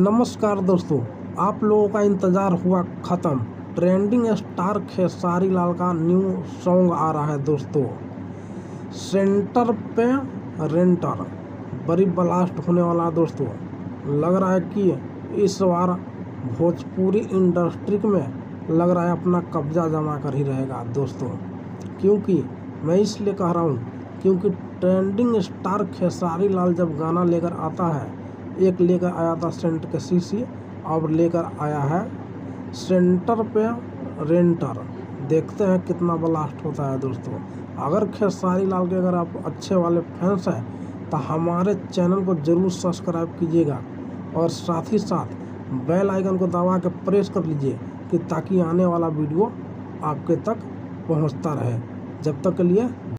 नमस्कार दोस्तों, आप लोगों का इंतज़ार हुआ ख़त्म। ट्रेंडिंग स्टार खेसारी लाल का न्यू सॉन्ग आ रहा है दोस्तों। सेंटर पे रेंटर बड़ी ब्लास्ट होने वाला है दोस्तों। लग रहा है कि इस बार भोजपुरी इंडस्ट्री में लग रहा है अपना कब्जा जमा कर ही रहेगा दोस्तों। क्योंकि मैं इसलिए कह रहा हूँ क्योंकि ट्रेंडिंग स्टार खेसारी लाल जब गाना लेकर आता है, एक लेकर आया था सेंट के सीसी, अब लेकर आया है सेंटर पे रेंटर। देखते हैं कितना ब्लास्ट होता है दोस्तों। अगर खेसारी लाल के अगर आप अच्छे वाले फैंस हैं तो हमारे चैनल को ज़रूर सब्सक्राइब कीजिएगा और साथ ही साथ बेल आइकन को दबा के प्रेस कर लीजिए कि ताकि आने वाला वीडियो आपके तक पहुंचता रहे। जब तक के लिए